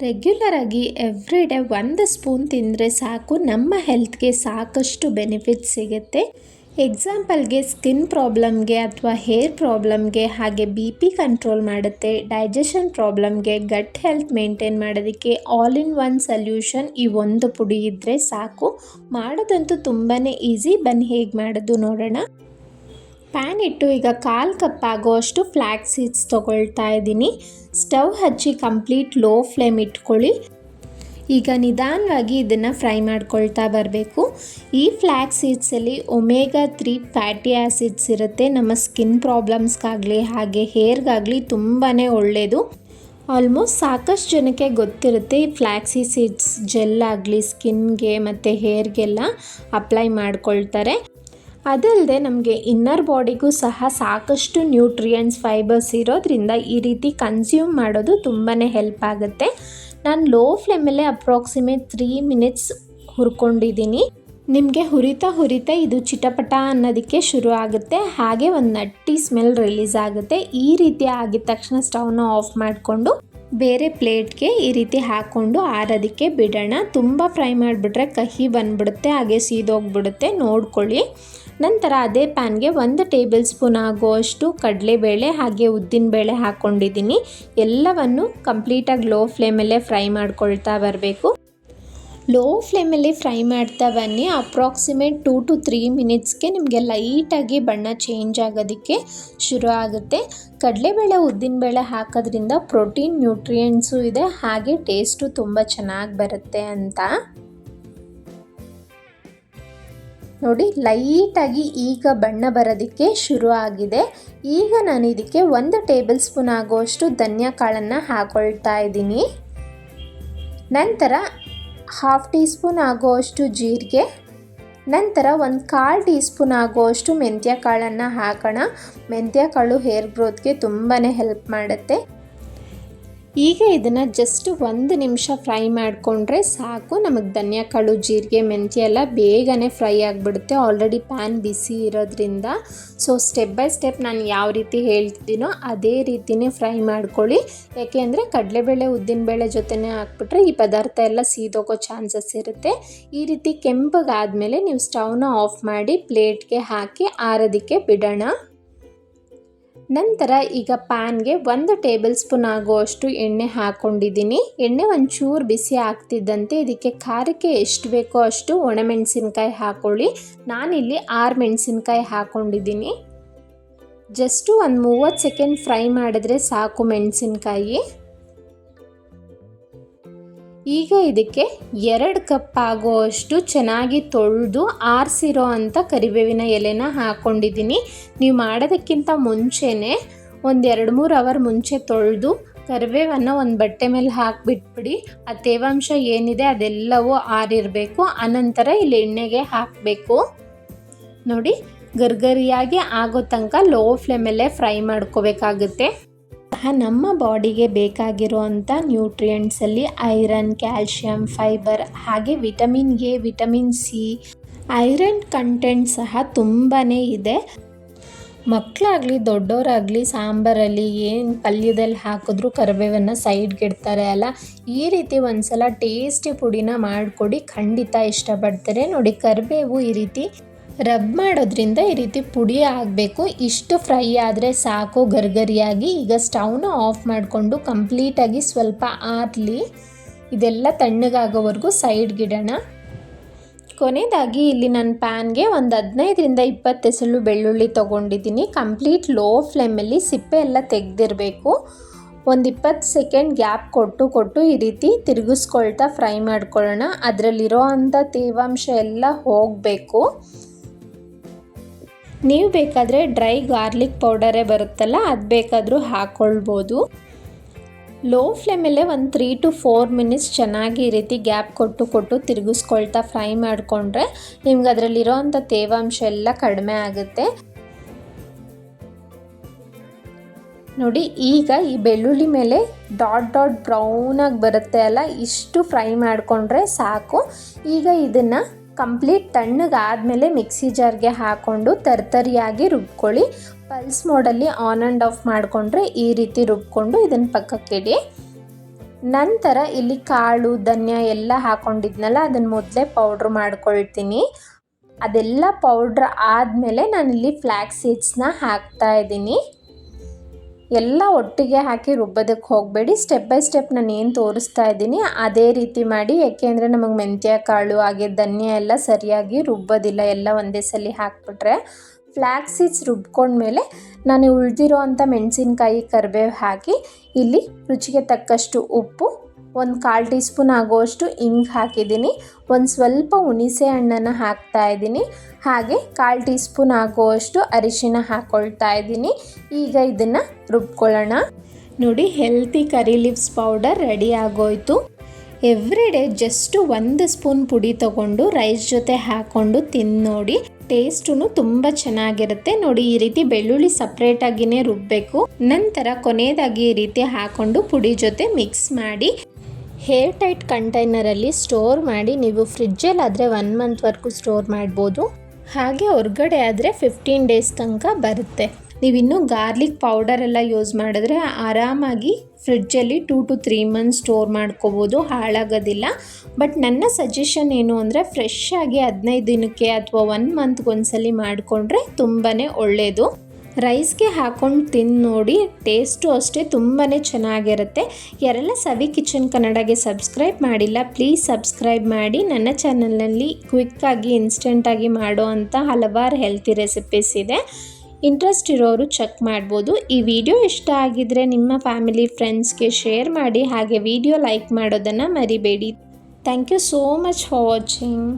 Regular ಆಗಿ every day 1 spoon ತಿಂದರೆ ಸಾಕು, ನಮ್ಮ ಹೆಲ್ತ್ಗೆ ಸಾಕಷ್ಟು ಬೆನಿಫಿಟ್ಸ್ ಸಿಗುತ್ತೆ. ಎಕ್ಸಾಂಪಲ್ಗೆ ಸ್ಕಿನ್ ಪ್ರಾಬ್ಲಮ್ಗೆ ಅಥವಾ ಹೇರ್ ಪ್ರಾಬ್ಲಮ್ಗೆ, ಹಾಗೆ BP ಕಂಟ್ರೋಲ್ ಮಾಡುತ್ತೆ. ಡೈಜೆಷನ್ ಪ್ರಾಬ್ಲಮ್ಗೆ, ಗಟ್ ಹೆಲ್ತ್ ಮೇಂಟೈನ್ ಮಾಡೋದಕ್ಕೆ ಆಲ್ ಇನ್ ಒನ್ ಸೊಲ್ಯೂಷನ್ ಈ ಒಂದು ಪುಡಿ ಇದ್ದರೆ ಸಾಕು. ಮಾಡೋದಂತೂ ತುಂಬಾ ಈಸಿ. ಬನ್ನಿ ಹೇಗೆ ಮಾಡೋದು ನೋಡೋಣ. ಪ್ಯಾನ್ ಇಟ್ಟು ಈಗ 1/4 ಕಪ್ ಆಗುವಷ್ಟು ಫ್ಲ್ಯಾಕ್ಸ್ ಸೀಡ್ಸ್ ತೊಗೊಳ್ತಾ ಇದ್ದೀನಿ. ಸ್ಟವ್ ಹಚ್ಚಿ ಕಂಪ್ಲೀಟ್ ಲೋ ಫ್ಲೇಮ್ ಇಟ್ಕೊಳ್ಳಿ. ಈಗ ನಿಧಾನವಾಗಿ ಇದನ್ನು ಫ್ರೈ ಮಾಡ್ಕೊಳ್ತಾ ಬರಬೇಕು. ಈ ಫ್ಲ್ಯಾಕ್ಸ್ ಸೀಡ್ಸಲ್ಲಿ ಒಮೆಗಾ 3 ಫ್ಯಾಟಿ ಆ್ಯಸಿಡ್ಸ್ ಇರುತ್ತೆ. ನಮ್ಮ ಸ್ಕಿನ್ ಪ್ರಾಬ್ಲಮ್ಸ್ಗಾಗಲಿ ಹಾಗೆ ಹೇರ್ಗಾಗಲಿ ತುಂಬಾ ಒಳ್ಳೆಯದು. ಆಲ್ಮೋಸ್ಟ್ ಸಾಕಷ್ಟು ಜನಕ್ಕೆ ಗೊತ್ತಿರುತ್ತೆ. ಈ ಫ್ಲ್ಯಾಕ್ಸಿ ಸೀಡ್ಸ್ ಜೆಲ್ ಆಗಲಿ ಸ್ಕಿನ್ಗೆ ಮತ್ತು ಹೇರ್ಗೆಲ್ಲ ಅಪ್ಲೈ ಮಾಡ್ಕೊಳ್ತಾರೆ. ಅದಲ್ಲದೆ ನಮಗೆ ಇನ್ನರ್ ಬಾಡಿಗೂ ಸಹ ಸಾಕಷ್ಟು ನ್ಯೂಟ್ರಿಯೆಂಟ್ಸ್, ಫೈಬರ್ಸ್ ಇರೋದ್ರಿಂದ ಈ ರೀತಿ ಕನ್ಸ್ಯೂಮ್ ಮಾಡೋದು ತುಂಬಾ ಹೆಲ್ಪ್ ಆಗುತ್ತೆ. ನಾನು ಲೋ ಫ್ಲೇಮಲ್ಲೇ ಅಪ್ರಾಕ್ಸಿಮೇಟ್ 3 ಮಿನಿಟ್ಸ್ ಹುರ್ಕೊಂಡಿದ್ದೀನಿ. ನಿಮಗೆ ಹುರಿತಾ ಇದು ಚಿಟಪಟ ಅನ್ನೋದಕ್ಕೆ ಶುರು ಆಗುತ್ತೆ. ಹಾಗೆ ಒಂದು ನಟ್ಟಿ ಸ್ಮೆಲ್ ರಿಲೀಸ್ ಆಗುತ್ತೆ. ಈ ರೀತಿ ಆಗಿದ ತಕ್ಷಣ ಸ್ಟವ್ನ ಆಫ್ ಮಾಡಿಕೊಂಡು ಬೇರೆ ಪ್ಲೇಟ್ಗೆ ಈ ರೀತಿ ಹಾಕ್ಕೊಂಡು ಆರೋದಕ್ಕೆ ಬಿಡೋಣ. ತುಂಬ ಫ್ರೈ ಮಾಡಿಬಿಟ್ರೆ ಕಹಿ ಬಂದುಬಿಡುತ್ತೆ, ಹಾಗೆ ಸೀದೋಗ್ಬಿಡುತ್ತೆ, ನೋಡ್ಕೊಳ್ಳಿ. ನಂತರ ಅದೇ ಪ್ಯಾನ್ಗೆ 1 ಟೇಬಲ್ ಸ್ಪೂನ್ ಆಗುವಷ್ಟು ಕಡಲೆಬೇಳೆ ಹಾಗೆ ಉದ್ದಿನಬೇಳೆ ಹಾಕ್ಕೊಂಡಿದ್ದೀನಿ. ಎಲ್ಲವನ್ನು ಕಂಪ್ಲೀಟಾಗಿ ಲೋ ಫ್ಲೇಮಲ್ಲೇ ಫ್ರೈ ಮಾಡ್ಕೊಳ್ತಾ ಬರಬೇಕು. ಲೋ ಫ್ಲೇಮಲ್ಲಿ ಫ್ರೈ ಮಾಡ್ತಾ ಬನ್ನಿ. ಅಪ್ರಾಕ್ಸಿಮೇಟ್ 2 to 3 ಮಿನಿಟ್ಸ್ಗೆ ನಿಮಗೆ ಲೈಟಾಗಿ ಬಣ್ಣ ಚೇಂಜ್ ಆಗೋದಕ್ಕೆ ಶುರು ಆಗುತ್ತೆ. ಕಡಲೆಬೇಳೆ ಉದ್ದಿನಬೇಳೆ ಹಾಕೋದ್ರಿಂದ ಪ್ರೋಟೀನ್, ನ್ಯೂಟ್ರಿಯೆಂಟ್ಸು ಇದೆ, ಹಾಗೆ ಟೇಸ್ಟು ತುಂಬ ಚೆನ್ನಾಗಿ ಬರುತ್ತೆ ಅಂತ. ನೋಡಿ, ಲೈಟಾಗಿ ಈಗ ಬಣ್ಣ ಬರೋದಕ್ಕೆ ಶುರು ಆಗಿದೆ. ಈಗ ನಾನು ಇದಕ್ಕೆ 1 ಟೇಬಲ್ ಸ್ಪೂನ್ ಆಗುವಷ್ಟು ಧನಿಯಾ ಕಾಳನ್ನು ಹಾಕೊಳ್ತಾ ಇದ್ದೀನಿ. ನಂತರ 1/2 ಟೀ ಸ್ಪೂನ್ ಆಗುವಷ್ಟು ಜೀರಿಗೆ, ನಂತರ 1/4 ಟೀ ಸ್ಪೂನ್ ಆಗುವಷ್ಟು ಮೆಂತ್ಯ ಕಾಳನ್ನು ಹಾಕೋಣ. ಮೆಂತ್ಯ ಕಾಳು ಹೇರ್ ಗ್ರೋತ್ಗೆ ತುಂಬಾ ಹೆಲ್ಪ್ ಮಾಡುತ್ತೆ. ಈಗ ಇದನ್ನು ಜಸ್ಟ್ 1 ನಿಮಿಷ ಫ್ರೈ ಮಾಡಿಕೊಂಡ್ರೆ ಸಾಕು. ನಮಗೆ ಧನಿಯಾ ಕಾಳು, ಜೀರಿಗೆ, ಮೆಂತ್ಯ ಎಲ್ಲ ಬೇಗನೆ ಫ್ರೈ ಆಗಿಬಿಡುತ್ತೆ. ಆಲ್ರೆಡಿ ಪ್ಯಾನ್ ಬಿಸಿ ಇರೋದ್ರಿಂದ. ಸೊ ಸ್ಟೆಪ್ ಬೈ ಸ್ಟೆಪ್ ನಾನು ಯಾವ ರೀತಿ ಹೇಳ್ತಿದ್ದೀನೋ ಅದೇ ರೀತಿಯೇ ಫ್ರೈ ಮಾಡ್ಕೊಳ್ಳಿ. ಯಾಕೆಂದರೆ ಕಡಲೆಬೇಳೆ ಉದ್ದಿನಬೇಳೆ ಜೊತೆನೇ ಹಾಕ್ಬಿಟ್ರೆ ಈ ಪದಾರ್ಥ ಎಲ್ಲ ಸೀದೋಗೋ ಚಾನ್ಸಸ್ ಇರುತ್ತೆ. ಈ ರೀತಿ ಕೆಂಪಗಾದಮೇಲೆ ನೀವು ಸ್ಟವ್ನ ಆಫ್ ಮಾಡಿ ಪ್ಲೇಟ್ಗೆ ಹಾಕಿ ಆರೋದಕ್ಕೆ ಬಿಡೋಣ. ನಂತರ ಈಗ ಪ್ಯಾನ್ಗೆ 1 ಟೇಬಲ್ ಸ್ಪೂನ್ ಆಗುವಷ್ಟು ಎಣ್ಣೆ ಹಾಕ್ಕೊಂಡಿದ್ದೀನಿ. ಎಣ್ಣೆ ಒಂಚೂರು ಬಿಸಿ ಆಗ್ತಿದ್ದಂತೆ ಇದಕ್ಕೆ ಖಾರಕ್ಕೆ ಎಷ್ಟು ಬೇಕೋ ಅಷ್ಟು ಒಣಮೆಣಸಿನ್ಕಾಯಿ ಹಾಕ್ಕೊಳ್ಳಿ. ನಾನಿಲ್ಲಿ 6 ಮೆಣಸಿನ್ಕಾಯಿ ಹಾಕ್ಕೊಂಡಿದ್ದೀನಿ. ಜಸ್ಟು ಒಂದು 30 ಸೆಕೆಂಡ್ ಫ್ರೈ ಮಾಡಿದ್ರೆ ಸಾಕು ಮೆಣಸಿನ್ಕಾಯಿ. ಈಗ ಇದಕ್ಕೆ 2 ಕಪ್ ಆಗುವಷ್ಟು ಚೆನ್ನಾಗಿ ತೊಳೆದು ಆರಿಸಿರೋ ಅಂಥ ಕರಿಬೇವಿನ ಎಲೆನ ಹಾಕ್ಕೊಂಡಿದ್ದೀನಿ. ನೀವು ಮಾಡೋದಕ್ಕಿಂತ ಮುಂಚೆನೇ ಒಂದು 2-3 ಅವರ್ ಮುಂಚೆ ತೊಳೆದು ಕರಿಬೇವನ್ನು ಒಂದು ಬಟ್ಟೆ ಮೇಲೆ ಹಾಕಿಬಿಟ್ಬಿಡಿ. ಆ ತೇವಾಂಶ ಏನಿದೆ ಅದೆಲ್ಲವೂ ಆರಿರಬೇಕು. ಆನಂತರ ಇಲ್ಲಿ ಎಣ್ಣೆಗೆ ಹಾಕಬೇಕು. ನೋಡಿ, ಗರ್ಗರಿಯಾಗಿ ಆಗೋ ತನಕ ಲೋ ಫ್ಲೇಮಲ್ಲೇ ಫ್ರೈ ಮಾಡ್ಕೋಬೇಕಾಗುತ್ತೆ. ನಮ್ಮ ಬಾಡಿಗೆ ಬೇಕಾಗಿರುವಂಥ ನ್ಯೂಟ್ರಿಯೆಂಟ್ಸಲ್ಲಿ ಐರನ್, ಕ್ಯಾಲ್ಶಿಯಂ, ಫೈಬರ್ ಹಾಗೆ vitamin A, vitamin C, iron content ಸಹ ತುಂಬಾ ಇದೆ. ಮಕ್ಕಳಾಗಲಿ ದೊಡ್ಡವರಾಗಲಿ ಸಾಂಬಾರಲ್ಲಿ ಏನು ಪಲ್ಯದಲ್ಲಿ ಹಾಕಿದ್ರೂ ಕರಿಬೇವನ್ನು ಸೈಡ್ಗೆ ಇಡ್ತಾರೆ ಅಲ್ಲ. ಈ ರೀತಿ ಒಂದು ಸಲ ಟೇಸ್ಟಿ ಪುಡಿನ ಮಾಡಿಕೊಡಿ, ಖಂಡಿತ ಇಷ್ಟಪಡ್ತಾರೆ. ನೋಡಿ, ಕರಿಬೇವು ಈ ರೀತಿ ರಬ್ ಮಾಡೋದ್ರಿಂದ ಈ ರೀತಿ ಪುಡಿ ಆಗಬೇಕು. ಇಷ್ಟು ಫ್ರೈ ಆದರೆ ಸಾಕು ಗರ್ಗರಿಯಾಗಿ. ಈಗ ಸ್ಟವ್ನ ಆಫ್ ಮಾಡಿಕೊಂಡು ಕಂಪ್ಲೀಟಾಗಿ ಸ್ವಲ್ಪ ಆರಲಿ. ಇದೆಲ್ಲ ತಣ್ಣಗಾಗೋವರೆಗೂ ಸೈಡ್ಗಿಡೋಣ. ಕೊನೆಯದಾಗಿ ಇಲ್ಲಿ ನನ್ನ ಪ್ಯಾನ್ಗೆ ಒಂದು 15ರಿಂದ 20 ಎಸಳು ಬೆಳ್ಳುಳ್ಳಿ ತೊಗೊಂಡಿದ್ದೀನಿ. ಕಂಪ್ಲೀಟ್ ಲೋ ಫ್ಲೇಮಲ್ಲಿ ಸಿಪ್ಪೆ ಎಲ್ಲ ತೆಗೆದಿರಬೇಕು. ಒಂದು 20 ಸೆಕೆಂಡ್ ಗ್ಯಾಪ್ ಕೊಟ್ಟು ಈ ರೀತಿ ತಿರುಗಿಸ್ಕೊಳ್ತಾ ಫ್ರೈ ಮಾಡ್ಕೊಳ್ಳೋಣ. ಅದರಲ್ಲಿರೋ ಅಂಥ ತೇವಾಂಶ ಎಲ್ಲ ಹೋಗಬೇಕು. ನೀವು ಬೇಕಾದರೆ ಡ್ರೈ ಗಾರ್ಲಿಕ್ ಪೌಡರೇ ಬರುತ್ತಲ್ಲ, ಅದು ಬೇಕಾದರೂ ಹಾಕ್ಕೊಳ್ಬೋದು. ಲೋ ಫ್ಲೇಮಲ್ಲೇ ಒಂದು 3 to 4 ಮಿನಿಟ್ಸ್ ಚೆನ್ನಾಗಿ ಈ ರೀತಿ ಗ್ಯಾಪ್ ಕೊಟ್ಟು ತಿರುಗಿಸ್ಕೊಳ್ತಾ ಫ್ರೈ ಮಾಡಿಕೊಂಡ್ರೆ ನಿಮ್ಗೆ ಅದರಲ್ಲಿರೋ ಅಂಥ ತೇವಾಂಶ ಎಲ್ಲ ಕಡಿಮೆ ಆಗುತ್ತೆ. ನೋಡಿ, ಈಗ ಈ ಬೆಳ್ಳುಳ್ಳಿ ಮೇಲೆ ಡಾಟ್ ಬ್ರೌನಾಗಿ ಬರುತ್ತೆ ಅಲ್ಲ, ಇಷ್ಟು ಫ್ರೈ ಮಾಡಿಕೊಂಡ್ರೆ ಸಾಕು. ಈಗ ಇದನ್ನು ಕಂಪ್ಲೀಟ್ ತಣ್ಣಗಾದಮೇಲೆ ಮಿಕ್ಸಿ ಜಾರ್ಗೆ ಹಾಕ್ಕೊಂಡು ತರ್ತರಿಯಾಗಿ ರುಬ್ಕೊಳ್ಳಿ. ಪಲ್ಸ್ ಮೋಡಲ್ಲಿ ಆನ್ ಆ್ಯಂಡ್ ಆಫ್ ಮಾಡಿಕೊಂಡ್ರೆ ಈ ರೀತಿ ರುಬ್ಕೊಂಡು ಇದನ್ನು ಪಕ್ಕಕ್ಕಿಡಿ. ನಂತರ ಇಲ್ಲಿ ಕಾಳು ಧನ್ಯ ಎಲ್ಲ ಹಾಕ್ಕೊಂಡಿದ್ನಲ್ಲ ಅದನ್ನು ಮೊದಲೇ ಪೌಡ್ರ್ ಮಾಡ್ಕೊಳ್ತೀನಿ. ಅದೆಲ್ಲ ಪೌಡ್ರ್ ಆದಮೇಲೆ ನಾನಿಲ್ಲಿ ಫ್ಲ್ಯಾಕ್ಸ್ ಸೀಡ್ಸ್ನ ಹಾಕ್ತಾ ಇದ್ದೀನಿ. ಎಲ್ಲ ಒಟ್ಟಿಗೆ ಹಾಕಿ ರುಬ್ಬೋದಕ್ಕೆ ಹೋಗಬೇಡಿ. ಸ್ಟೆಪ್ ಬೈ ಸ್ಟೆಪ್ ನಾನು ಏನು ತೋರಿಸ್ತಾ ಇದ್ದೀನಿ ಅದೇ ರೀತಿ ಮಾಡಿ. ಯಾಕೆಂದರೆ ನಮಗೆ ಮೆಂತ್ಯ ಕಾಳು ಹಾಗೆ ಧನ್ಯ ಎಲ್ಲ ಸರಿಯಾಗಿ ರುಬ್ಬೋದಿಲ್ಲ, ಎಲ್ಲ ಒಂದೇ ಸಲ ಹಾಕ್ಬಿಟ್ರೆ. ಫ್ಲ್ಯಾಕ್ಸ್ ಸೀಡ್ಸ್ ರುಬ್ಕೊಂಡ್ಮೇಲೆ ನಾನು ಉಳಿದಿರೋ ಅಂಥ ಮೆಣಸಿನ್ಕಾಯಿ ಕರಿಬೇವು ಹಾಕಿ ಇಲ್ಲಿ ರುಚಿಗೆ ತಕ್ಕಷ್ಟು ಉಪ್ಪು, 1/4 ಟೀ ಸ್ಪೂನ್ ಆಗುವಷ್ಟು ಇಂಗು ಹಾಕಿದ್ದೀನಿ, ಒಂದು ಸ್ವಲ್ಪ ಹುಣಸೆ ಹಣ್ಣನ್ನು ಹಾಕ್ತಾ ಇದ್ದೀನಿ, ಹಾಗೆ 1/4 ಟೀ ಸ್ಪೂನ್ ಆಗುವಷ್ಟು ಅರಿಶಿನ ಹಾಕ್ಕೊಳ್ತಾ ಇದ್ದೀನಿ. ಈಗ ಇದನ್ನು ರುಬ್ಕೊಳ್ಳೋಣ. ನೋಡಿ, ಹೆಲ್ತಿ ಕರಿ ಲೀವ್ಸ್ ಪೌಡರ್ ರೆಡಿ ಆಗೋಯ್ತು. ಎವ್ರಿ ಡೇ ಜಸ್ಟ್ 1 ಸ್ಪೂನ್ ಪುಡಿ ತೊಗೊಂಡು ರೈಸ್ ಜೊತೆ ಹಾಕ್ಕೊಂಡು ತಿಂದು ನೋಡಿ. ಟೇಸ್ಟು ತುಂಬ ಚೆನ್ನಾಗಿರುತ್ತೆ. ನೋಡಿ, ಈ ರೀತಿ ಬೆಳ್ಳುಳ್ಳಿ ಸಪ್ರೇಟಾಗಿಯೇ ರುಬ್ಬಬೇಕು. ನಂತರ ಕೊನೆಯದಾಗಿ ಈ ರೀತಿ ಹಾಕ್ಕೊಂಡು ಪುಡಿ ಜೊತೆ ಮಿಕ್ಸ್ ಮಾಡಿ ಏರ್ ಟೈಟ್ ಕಂಟೈನರಲ್ಲಿ ಸ್ಟೋರ್ ಮಾಡಿ ನೀವು ಫ್ರಿಜ್ಜಲ್ಲಾದರೆ 1 ಮಂತ್ವರೆಗೂ ಸ್ಟೋರ್ ಮಾಡ್ಬೋದು. ಹಾಗೆ ಹೊರಗಡೆ ಆದರೆ 15 ಡೇಸ್ ತನಕ ಬರುತ್ತೆ. ನೀವಿನ್ನೂ ಗಾರ್ಲಿಕ್ ಪೌಡರ್ ಎಲ್ಲ ಯೂಸ್ ಮಾಡಿದ್ರೆ ಆರಾಮಾಗಿ ಫ್ರಿಡ್ಜಲ್ಲಿ 2 to 3 ಮಂತ್ಸ್ ಸ್ಟೋರ್ ಮಾಡ್ಕೋಬೋದು, ಹಾಳಾಗೋದಿಲ್ಲ. ಬಟ್ ನನ್ನ ಸಜೆಷನ್ ಏನು ಅಂದರೆ ಫ್ರೆಶ್ ಆಗಿ 15 ದಿನಕ್ಕೆ ಅಥವಾ 1 ಮಂತ್ಗೆ ಒಂದ್ಸಲಿ ಮಾಡಿಕೊಂಡ್ರೆ ತುಂಬಾ ಒಳ್ಳೆಯದು. ರೈಸ್ಗೆ ಹಾಕ್ಕೊಂಡು ತಿಂದು ನೋಡಿ, ಟೇಸ್ಟು ಅಷ್ಟೇ ತುಂಬಾ ಚೆನ್ನಾಗಿರುತ್ತೆ. ಯಾರೆಲ್ಲ ಸವಿ ಕಿಚನ್ ಕನ್ನಡಗೆ ಸಬ್ಸ್ಕ್ರೈಬ್ ಮಾಡಿಲ್ಲ ಪ್ಲೀಸ್ ಸಬ್ಸ್ಕ್ರೈಬ್ ಮಾಡಿ. ನನ್ನ ಚಾನಲ್ನಲ್ಲಿ ಕ್ವಿಕ್ಕಾಗಿ ಇನ್ಸ್ಟೆಂಟಾಗಿ ಮಾಡೋ ಅಂಥ ಹಲವಾರು ಹೆಲ್ತಿ ರೆಸಿಪೀಸ್ ಇದೆ. ಇಂಟ್ರೆಸ್ಟ್ ಇರೋರು ಚೆಕ್ ಮಾಡ್ಬೋದು. ಈ ವಿಡಿಯೋ ಇಷ್ಟ ಆಗಿದ್ರೆ ನಿಮ್ಮ ಫ್ಯಾಮಿಲಿ ಫ್ರೆಂಡ್ಸ್ಗೆ ಶೇರ್ ಮಾಡಿ, ಹಾಗೆ ವಿಡಿಯೋ ಲೈಕ್ ಮಾಡೋದನ್ನು ಮರಿಬೇಡಿ. Thank you so much for watching.